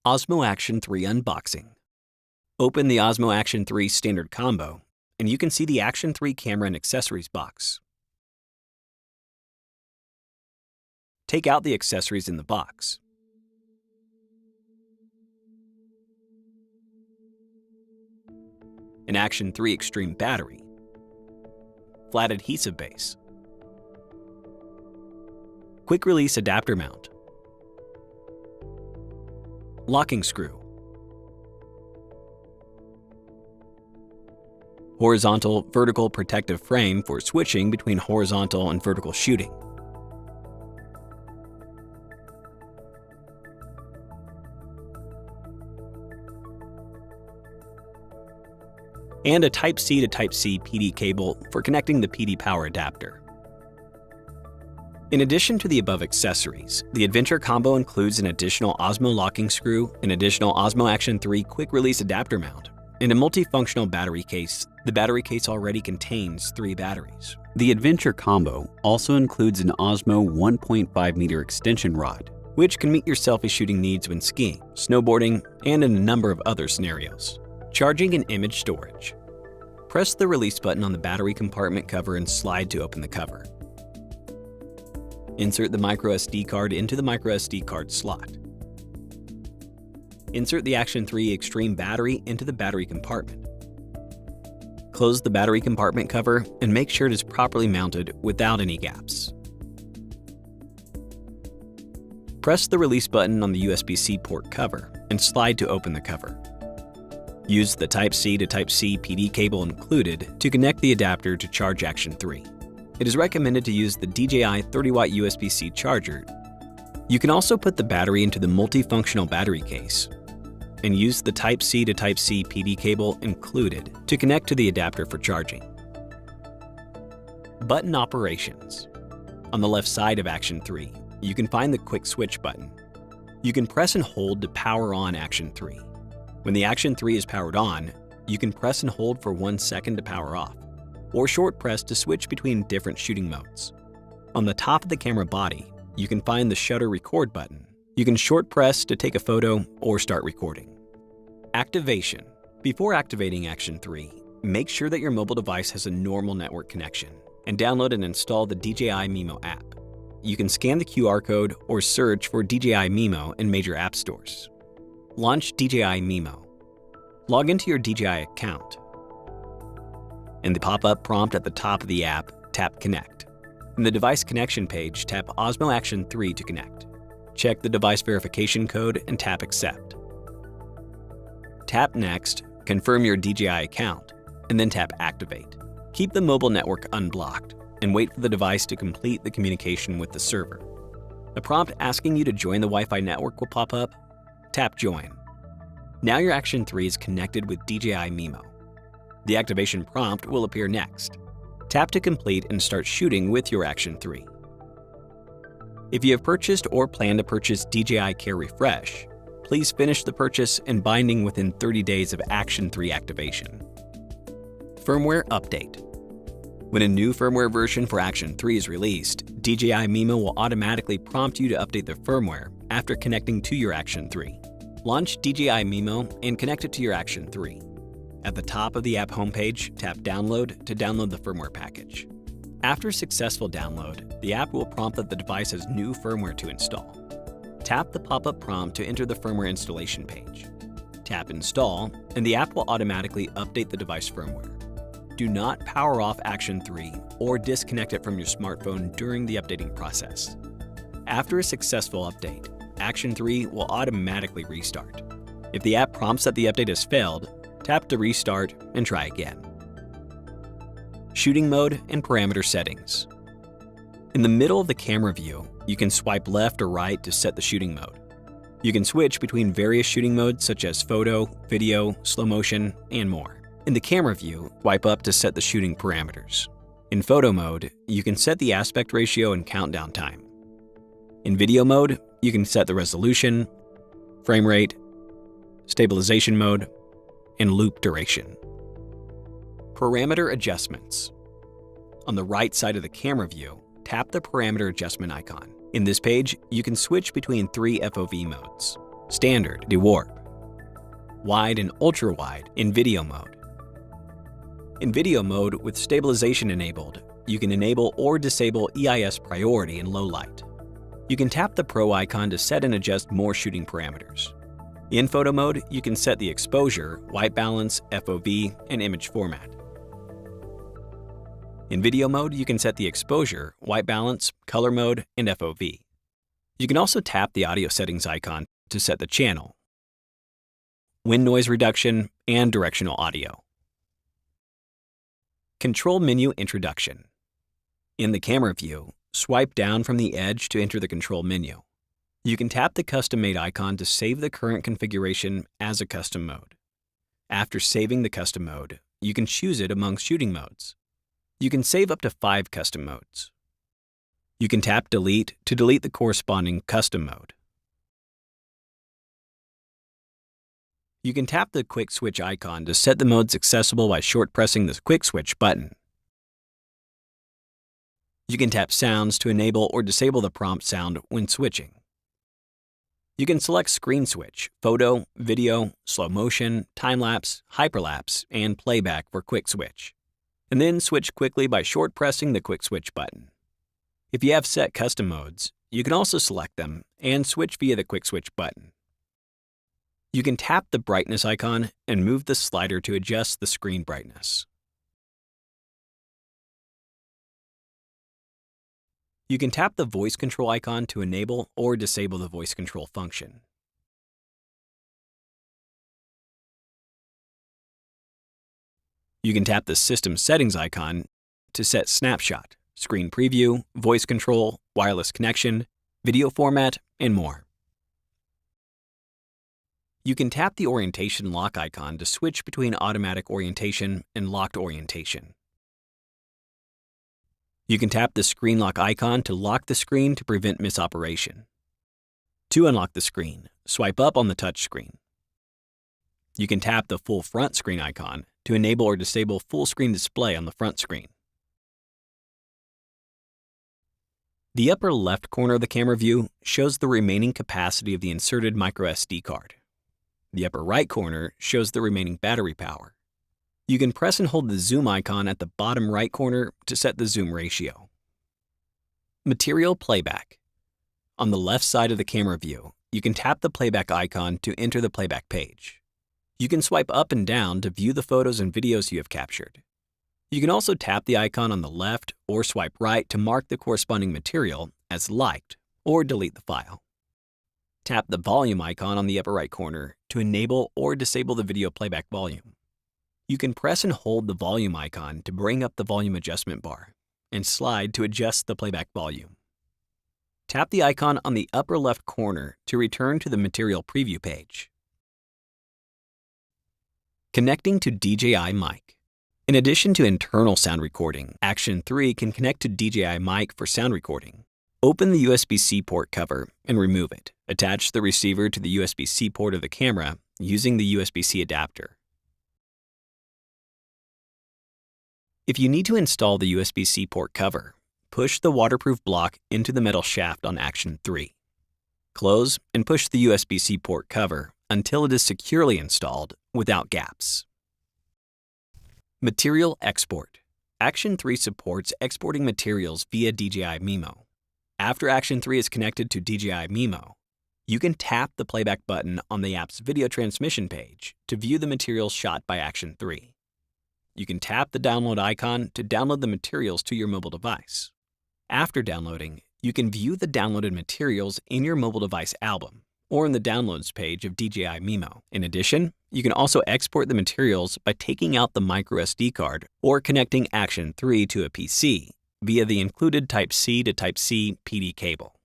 Osmo Action 3 unboxing. Open the Osmo Action 3 standard combo, and you can see the Action 3 camera and accessories box. Take out the accessories in the box. An Action 3 Extreme battery, flat adhesive base, quick release adapter mount, locking screw, horizontal vertical protective frame for switching between horizontal and vertical shooting, and a Type-C to Type-C PD cable for connecting the PD power adapter. In addition to the above accessories, the Adventure combo includes an additional Osmo locking screw, an additional Osmo Action 3 quick-release adapter mount, and a multifunctional battery case. The battery case already contains 3 batteries. The Adventure combo also includes an Osmo 1.5-meter extension rod, which can meet your selfie shooting needs when skiing, snowboarding, and in a number of other scenarios. Charging and image storage. Press the release button on the battery compartment cover and slide to open the cover. Insert the microSD card into the microSD card slot. Insert the Action 3 Extreme battery into the battery compartment. Close the battery compartment cover and make sure it is properly mounted without any gaps. Press the release button on the USB-C port cover and slide to open the cover. Use the Type-C to Type-C PD cable included to connect the adapter to charge Action 3. It is recommended to use the DJI 30-watt USB-C charger. You can also put the battery into the multifunctional battery case and use the Type-C to Type-C PD cable included to connect to the adapter for charging. Button operations. On the left side of Action 3, you can find the quick switch button. You can press and hold to power on Action 3. When the Action 3 is powered on, you can press and hold for 1 second to power off, or short press to switch between different shooting modes. On the top of the camera body, you can find the shutter record button. You can short press to take a photo or start recording. Activation. Before activating Action 3, make sure that your mobile device has a normal network connection and download and install the DJI Mimo app. You can scan the QR code or search for DJI Mimo in major app stores. Launch DJI Mimo. Log into your DJI account. In the pop-up prompt at the top of the app, tap Connect. In the device connection page, tap Osmo Action 3 to connect. Check the device verification code and tap Accept. Tap Next, confirm your DJI account, and then tap Activate. Keep the mobile network unblocked and wait for the device to complete the communication with the server. A prompt asking you to join the Wi-Fi network will pop up. Tap Join. Now your Action 3 is connected with DJI Mimo. The activation prompt will appear next. Tap to complete and start shooting with your Action 3. If you have purchased or plan to purchase DJI Care Refresh, please finish the purchase and binding within 30 days of Action 3 activation. Firmware update. When a new firmware version for Action 3 is released, DJI Mimo will automatically prompt you to update the firmware after connecting to your Action 3. Launch DJI Mimo and connect it to your Action 3. At the top of the app homepage, tap Download to download the firmware package. After successful download, the app will prompt that the device has new firmware to install. Tap the pop-up prompt to enter the firmware installation page. Tap Install, and the app will automatically update the device firmware. Do not power off Action 3 or disconnect it from your smartphone during the updating process. After a successful update, Action 3 will automatically restart. If the app prompts that the update has failed, tap to restart and try again. Shooting mode and parameter settings. In the middle of the camera view, you can swipe left or right to set the shooting mode. You can switch between various shooting modes such as photo, video, slow motion, and more. In the camera view, swipe up to set the shooting parameters. In photo mode, you can set the aspect ratio and countdown time. In video mode, you can set the resolution, frame rate, stabilization mode, and loop duration. Parameter adjustments. On the right side of the camera view, tap the parameter adjustment icon. In this page, you can switch between 3 FOV modes. standard, dewarp, wide and ultra-wide in video mode. In video mode with stabilization enabled, you can enable or disable EIS priority in low light. You can tap the Pro icon to set and adjust more shooting parameters. In photo mode, you can set the exposure, white balance, FOV, and image format. In video mode, you can set the exposure, white balance, color mode, and FOV. You can also tap the audio settings icon to set the channel, wind noise reduction, and directional audio. Control menu introduction. In the camera view, swipe down from the edge to enter the control menu. You can tap the custom-made icon to save the current configuration as a custom mode. After saving the custom mode, you can choose it among shooting modes. You can save up to 5 custom modes. You can tap Delete to delete the corresponding custom mode. You can tap the Quick Switch icon to set the modes accessible by short pressing the Quick Switch button. You can tap Sounds to enable or disable the prompt sound when switching. You can select Screen Switch, Photo, Video, Slow Motion, Time-Lapse, Hyperlapse, and Playback for Quick Switch, and then switch quickly by short pressing the Quick Switch button. If you have set custom modes, you can also select them and switch via the Quick Switch button. You can tap the brightness icon and move the slider to adjust the screen brightness. You can tap the voice control icon to enable or disable the voice control function. You can tap the system settings icon to set snapshot, screen preview, voice control, wireless connection, video format, and more. You can tap the orientation lock icon to switch between automatic orientation and locked orientation. You can tap the screen lock icon to lock the screen to prevent misoperation. To unlock the screen, swipe up on the touch screen. You can tap the full front screen icon to enable or disable full screen display on the front screen. The upper left corner of the camera view shows the remaining capacity of the inserted microSD card. The upper right corner shows the remaining battery power. You can press and hold the zoom icon at the bottom right corner to set the zoom ratio. Material playback. On the left side of the camera view, you can tap the playback icon to enter the playback page. You can swipe up and down to view the photos and videos you have captured. You can also tap the icon on the left or swipe right to mark the corresponding material as liked or delete the file. Tap the volume icon on the upper right corner to enable or disable the video playback volume. You can press and hold the volume icon to bring up the volume adjustment bar and slide to adjust the playback volume. Tap the icon on the upper left corner to return to the material preview page. Connecting to DJI mic. In addition to internal sound recording, Action 3 can connect to DJI mic for sound recording. Open the USB-C port cover and remove it. Attach the receiver to the USB-C port of the camera using the USB-C adapter. If you need to install the USB-C port cover, push the waterproof block into the metal shaft on Action 3. Close and push the USB-C port cover until it is securely installed without gaps. Material export. Action 3 supports exporting materials via DJI Mimo. After Action 3 is connected to DJI Mimo, you can tap the playback button on the app's video transmission page to view the materials shot by Action 3. You can tap the download icon to download the materials to your mobile device. After downloading, you can view the downloaded materials in your mobile device album or in the Downloads page of DJI Mimo. In addition, you can also export the materials by taking out the microSD card or connecting Action 3 to a PC via the included Type-C to Type-C PD cable.